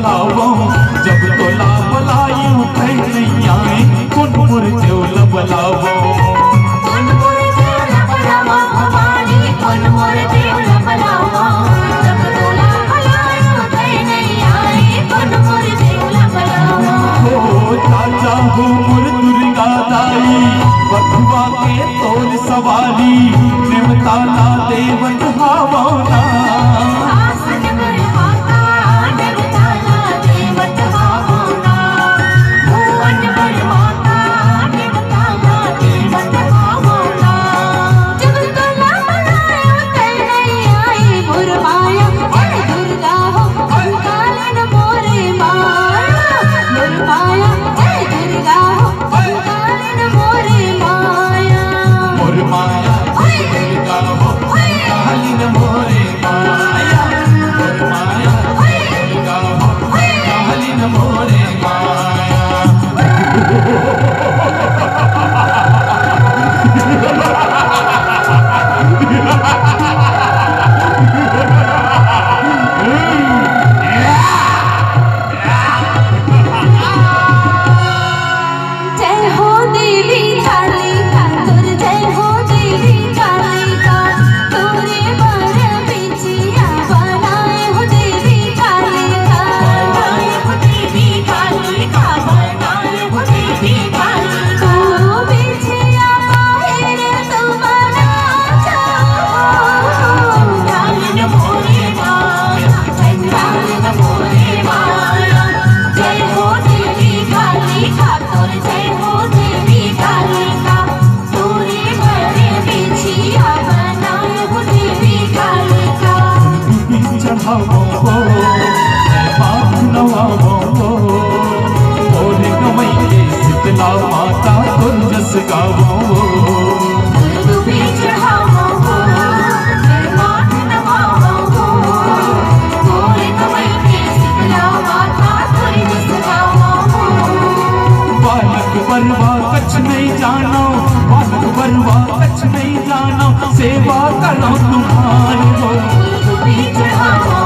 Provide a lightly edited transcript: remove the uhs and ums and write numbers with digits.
बलावो जब तोला बलाई उठे नहीं आए कुन मुरझोला बलावो कुन मुरझोला बलावो भवानी कुन मुरझोला बलावो जब तोला बलाई उठे नहीं आए कुन मुरझोला बलावो हो चाचा हो मुर दुर्गा दाई बथुआ के तोल सवारी निमताला देवत हावना सेवा करो तुम्हारी हो।